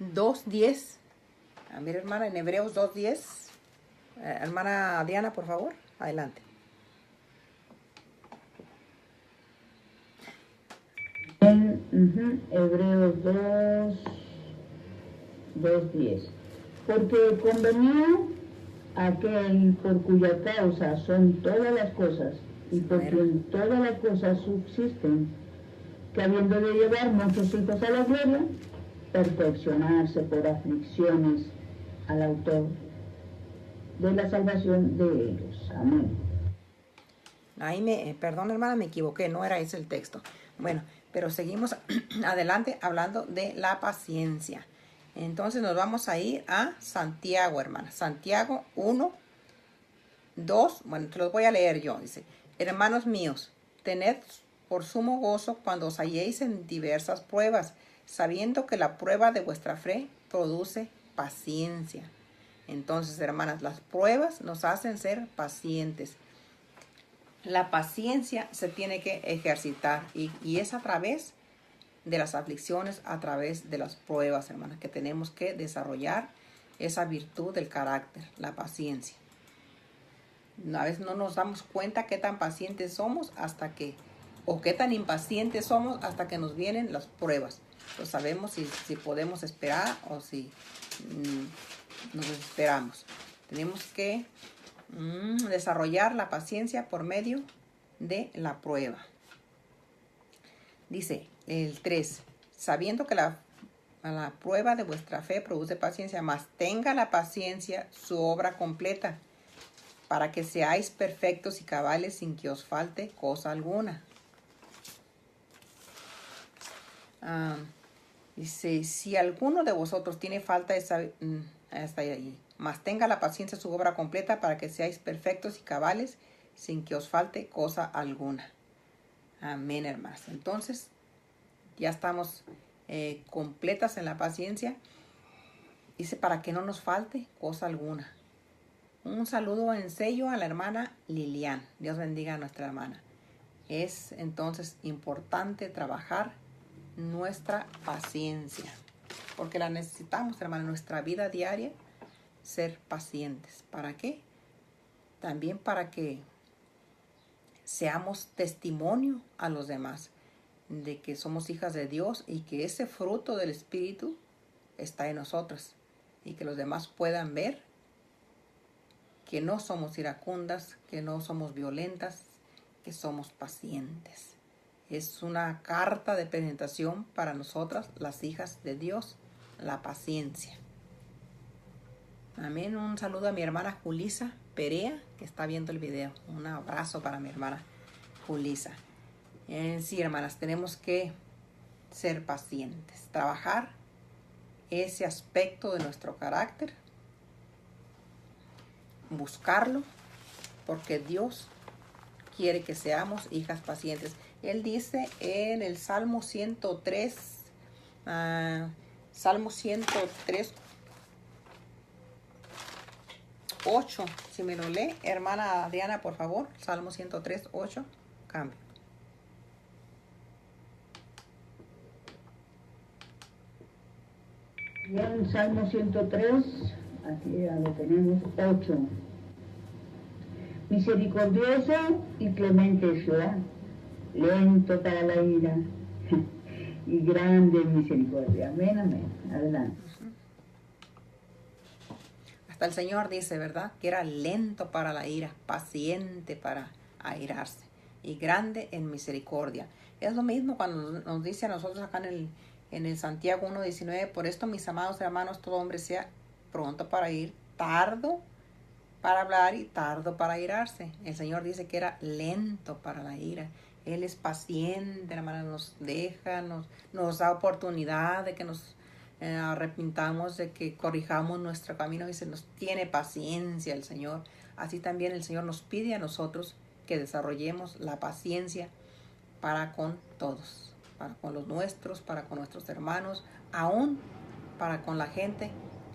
2:10. Mira, hermana, en Hebreos 2:10. Hermana Adriana, por favor, adelante. Hebreos 2:10. Porque convenía aquel por cuya causa son todas las cosas y por quien todas las cosas subsisten, que habiendo de llevar muchos hijos a la gloria, perfeccionarse por aflicciones al autor de la salvación de ellos. Amén. Ahí perdón, hermana, me equivoqué, no era ese el texto. Bueno, pero seguimos adelante hablando de la paciencia. Entonces nos vamos a ir a Santiago, hermana. Santiago 1:2. Bueno, te los voy a leer yo. Dice, hermanos míos, tened por sumo gozo cuando os halléis en diversas pruebas, sabiendo que la prueba de vuestra fe produce paciencia. Entonces, hermanas, las pruebas nos hacen ser pacientes. La paciencia se tiene que ejercitar y es a través de las aflicciones, a través de las pruebas, hermanas, que tenemos que desarrollar esa virtud del carácter, la paciencia. A veces no nos damos cuenta qué tan pacientes somos o qué tan impacientes somos hasta que nos vienen las pruebas. Pues sabemos si podemos esperar o si nos esperamos. Tenemos que desarrollar la paciencia por medio de la prueba. Dice el 3, sabiendo que la prueba de vuestra fe produce paciencia, mas tenga la paciencia su obra completa, para que seáis perfectos y cabales sin que os falte cosa alguna. Dice, si alguno de vosotros tiene falta hasta ahí, mas tenga la paciencia su obra completa para que seáis perfectos y cabales sin que os falte cosa alguna. Amén, hermanas. Entonces, ya estamos completas en la paciencia. Dice, para que no nos falte cosa alguna. Un saludo en sello a la hermana Lilian. Dios bendiga a nuestra hermana. Es entonces importante trabajar nuestra paciencia, porque la necesitamos, hermana, en nuestra vida diaria, ser pacientes. ¿Para qué? También para que seamos testimonio a los demás de que somos hijas de Dios y que ese fruto del Espíritu está en nosotras y que los demás puedan ver que no somos iracundas, que no somos violentas, que somos pacientes. Es una carta de presentación para nosotras, las hijas de Dios, la paciencia. Amén. Un saludo a mi hermana Julisa Perea, que está viendo el video. Un abrazo para mi hermana Julisa. Sí, hermanas, tenemos que ser pacientes, trabajar ese aspecto de nuestro carácter, buscarlo, porque Dios quiere que seamos hijas pacientes. Él dice en el Salmo 103, Salmo 103, 8, si me lo lee, hermana Adriana, por favor, Salmo 103, 8, cambio. Bien, Salmo 103, aquí ya lo tenemos, 8. Misericordioso y clemente es Jehová, lento para la ira y grande en misericordia. Amén, amén. Adelante. Hasta el Señor dice, ¿verdad? Que era lento para la ira, paciente para airarse y grande en misericordia. Es lo mismo cuando nos dice a nosotros acá en el Santiago 1:19, por esto, mis amados hermanos, todo hombre sea pronto para ir, tardo para hablar y tardo para airarse. El Señor dice que era lento para la ira. Él es paciente, hermana, nos deja, nos da oportunidad de que nos arrepintamos, de que corrijamos nuestro camino, y se nos tiene paciencia el Señor. Así también el Señor nos pide a nosotros que desarrollemos la paciencia para con todos. para con los nuestros, para con nuestros hermanos, aún para con la gente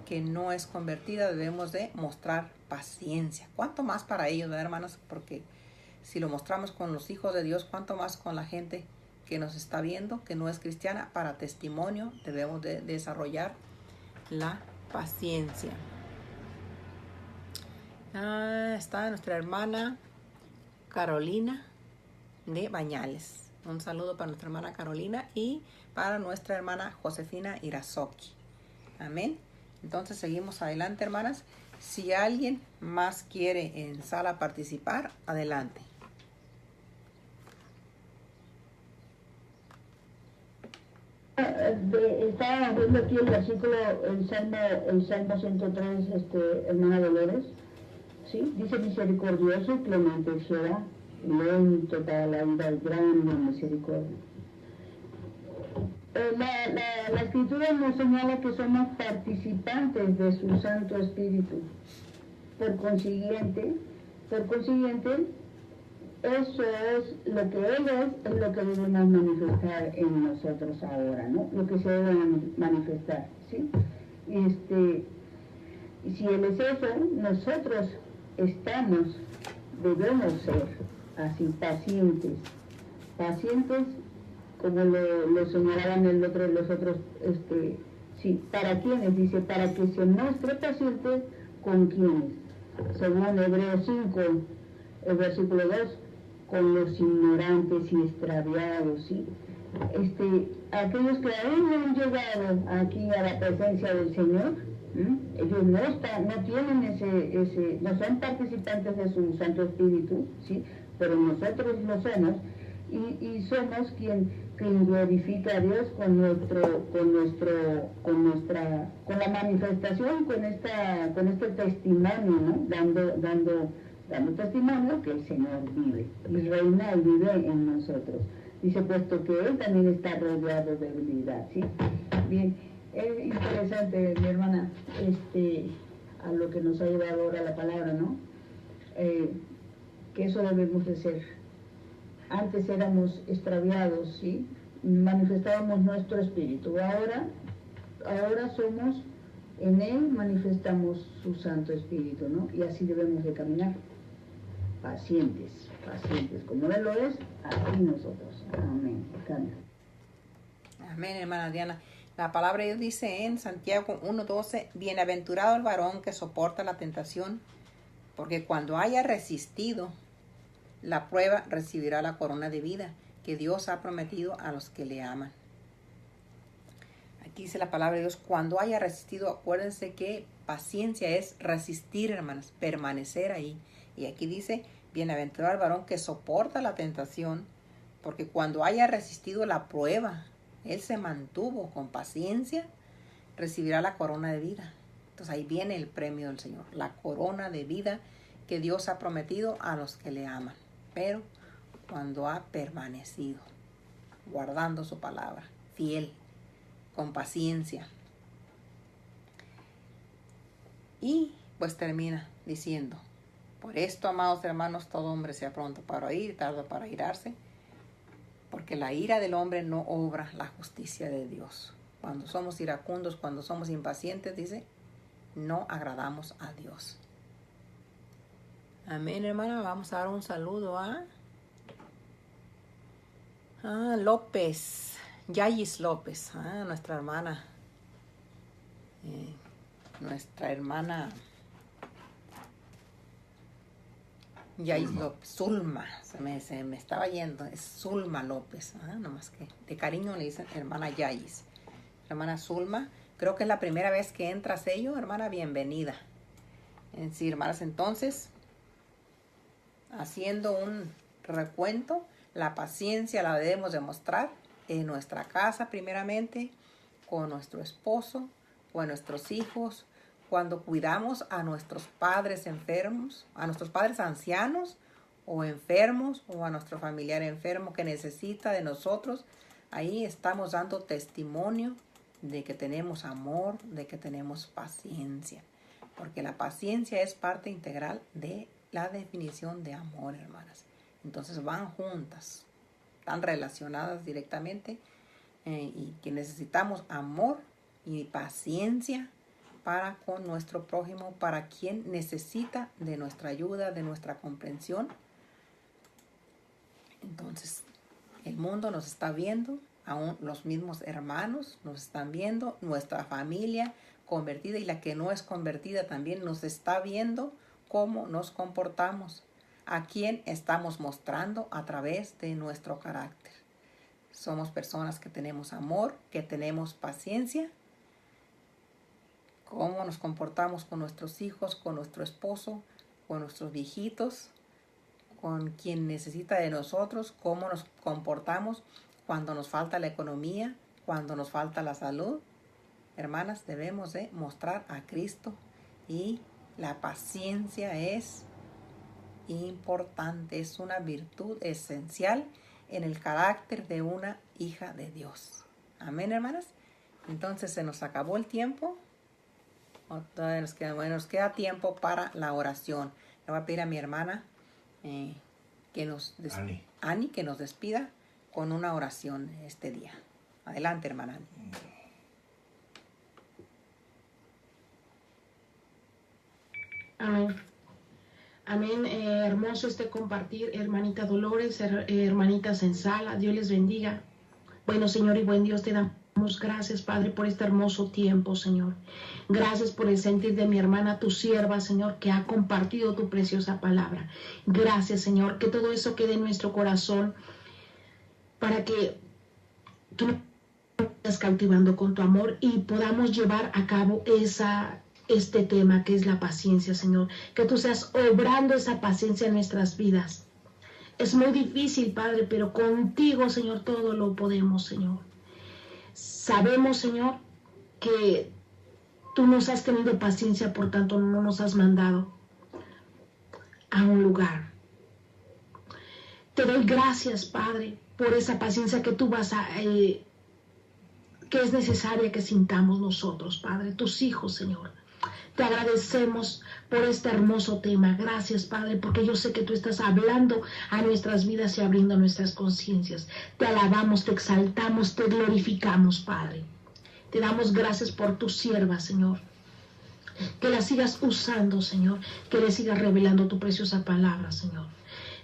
que no es convertida. Debemos de mostrar paciencia. ¿Cuánto más para ellos, ¿verdad, hermanos? Porque si lo mostramos con los hijos de Dios, ¿cuánto más con la gente que nos está viendo, que no es cristiana? Para testimonio debemos de desarrollar la paciencia. Está nuestra hermana Carolina de Bañales. Un saludo para nuestra hermana Carolina y para nuestra hermana Josefina Irazoki. Amén. Entonces seguimos adelante, hermanas. Si alguien más quiere en sala participar, adelante. Estaba viendo aquí el versículo, el Salmo 103, hermana Dolores. ¿Sí? Dice: misericordioso y clemente Jehová, lento para la ira y grande en misericordia. La escritura nos señala que somos participantes de su Santo Espíritu. Por consiguiente, eso es lo que Él es lo que debemos manifestar en nosotros ahora, ¿no? Lo que se debe manifestar, ¿sí? Y si Él es eso, nosotros debemos ser así, pacientes, como lo señalaban los otros, sí, ¿para quiénes? Dice, para que se muestre paciente con quienes, según Hebreos 5, el versículo 2, con los ignorantes y extraviados, ¿sí? Aquellos que aún no han llegado aquí a la presencia del Señor, ellos no tienen no son participantes de su Santo Espíritu, ¿sí? Pero nosotros lo somos, y somos quien glorifica a Dios con la manifestación, con este testimonio, ¿no? Dando testimonio que el Señor vive y reina y vive en nosotros. Dice, puesto que Él también está rodeado de debilidad, ¿sí? Bien, es interesante, mi hermana, a lo que nos ha llevado ahora la palabra, ¿no? Que eso debemos de ser. Antes éramos extraviados, ¿sí? Manifestábamos nuestro espíritu. Ahora somos, en Él manifestamos su Santo Espíritu, ¿no? Y así debemos de caminar. Pacientes, como Él lo es, así nosotros. Amén. Amén, hermana Diana. La palabra de Dios dice en Santiago 1:12, bienaventurado el varón que soporta la tentación, porque cuando haya resistido la prueba, recibirá la corona de vida que Dios ha prometido a los que le aman. Aquí dice la palabra de Dios, cuando haya resistido. Acuérdense que paciencia es resistir, hermanas, permanecer ahí. Y aquí dice, bienaventurado el varón que soporta la tentación, porque cuando haya resistido la prueba, él se mantuvo con paciencia, recibirá la corona de vida. Entonces ahí viene el premio del Señor, la corona de vida que Dios ha prometido a los que le aman. Pero cuando ha permanecido, guardando su palabra, fiel, con paciencia. Y pues termina diciendo, por esto, amados hermanos, todo hombre sea pronto para oír y tardo para irarse, porque la ira del hombre no obra la justicia de Dios. Cuando somos iracundos, cuando somos impacientes, dice, no agradamos a Dios. Amén, hermana. Vamos a dar un saludo a López, Yayis López, nuestra hermana Yayis López, Zulma, se me estaba yendo, es Zulma López, nomás que de cariño le dicen hermana Yayis. Hermana Zulma, creo que es la primera vez que entra a sello, hermana, bienvenida. Sí, hermanas, entonces, haciendo un recuento, la paciencia la debemos demostrar en nuestra casa primeramente, con nuestro esposo, con nuestros hijos, cuando cuidamos a nuestros padres enfermos, a nuestros padres ancianos o enfermos, o a nuestro familiar enfermo que necesita de nosotros. Ahí estamos dando testimonio de que tenemos amor, de que tenemos paciencia, porque la paciencia es parte integral de la definición de amor, hermanas. Entonces van juntas. están relacionadas directamente y que necesitamos amor y paciencia para con nuestro prójimo, para quien necesita de nuestra ayuda, de nuestra comprensión. Entonces, el mundo nos está viendo, aún los mismos hermanos nos están viendo, nuestra familia convertida y la que no es convertida también nos está viendo cómo nos comportamos, a quién estamos mostrando a través de nuestro carácter. Somos personas que tenemos amor, que tenemos paciencia. Cómo nos comportamos con nuestros hijos, con nuestro esposo, con nuestros viejitos, con quien necesita de nosotros, cómo nos comportamos cuando nos falta la economía, cuando nos falta la salud. Hermanas, debemos de mostrar a Cristo y la paciencia es importante, es una virtud esencial en el carácter de una hija de Dios. Amén, hermanas. Entonces se nos acabó el tiempo. Todavía nos queda tiempo para la oración. Le voy a pedir a mi hermana Ani, que nos despida con una oración este día. Adelante, hermana Ani. Amén. Amén. Hermoso este compartir, hermanita Dolores, hermanita Sensala. Dios les bendiga. Bueno, Señor y buen Dios, te damos gracias, Padre, por este hermoso tiempo, Señor. Gracias por el sentir de mi hermana, tu sierva, Señor, que ha compartido tu preciosa palabra. Gracias, Señor, que todo eso quede en nuestro corazón para que tú nos estés cautivando con tu amor y podamos llevar a cabo este tema que es la paciencia, Señor. Que tú seas obrando esa paciencia en nuestras vidas. Es muy difícil, Padre, pero contigo, Señor, todo lo podemos, Señor. Sabemos, Señor, que tú nos has tenido paciencia, por tanto no nos has mandado a un lugar. Te doy gracias, Padre, por esa paciencia que tú vas a... que es necesaria que sintamos nosotros, Padre, tus hijos, Señor. Te agradecemos por este hermoso tema. Gracias, Padre, porque yo sé que tú estás hablando a nuestras vidas y abriendo nuestras conciencias. Te alabamos, te exaltamos, te glorificamos, Padre. Te damos gracias por tu sierva, Señor. Que la sigas usando, Señor. Que le sigas revelando tu preciosa palabra, Señor.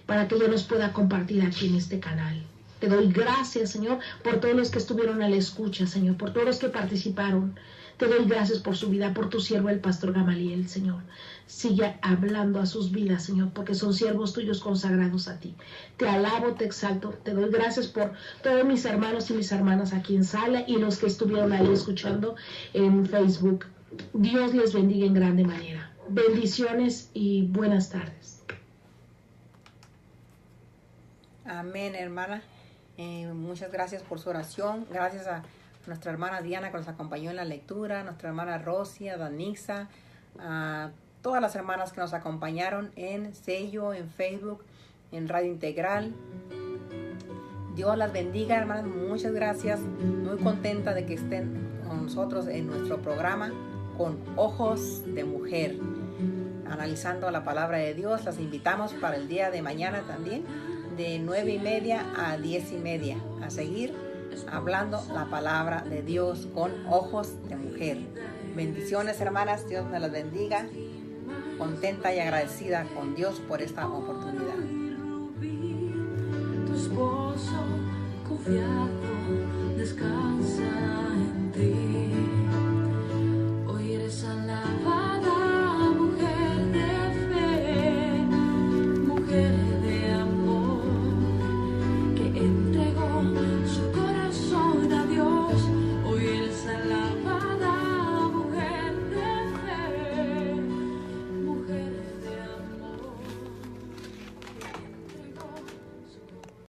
Para que ella nos pueda compartir aquí en este canal. Te doy gracias, Señor, por todos los que estuvieron a la escucha, Señor. Por todos los que participaron. Te doy gracias por su vida, por tu siervo, el pastor Gamaliel, Señor. Sigue hablando a sus vidas, Señor, porque son siervos tuyos consagrados a ti. Te alabo, te exalto, te doy gracias por todos mis hermanos y mis hermanas aquí en sala y los que estuvieron ahí escuchando en Facebook. Dios les bendiga en grande manera. Bendiciones y buenas tardes. Amén, hermana. Muchas gracias por su oración. Gracias a nuestra hermana Diana que nos acompañó en la lectura, nuestra hermana Rosy, a Danixa, a todas las hermanas que nos acompañaron en Sello, en Facebook, en Radio Integral. Dios las bendiga, hermanas. Muchas gracias. Muy contenta de que estén con nosotros en nuestro programa Con Ojos de Mujer, analizando la palabra de Dios. Las invitamos para el día de mañana también, de 9:30 a 10:30, a seguir hablando la palabra de Dios con ojos de mujer. Bendiciones, hermanas. Dios me las bendiga. Contenta y agradecida con Dios por esta oportunidad. Tu esposo confiado descansa.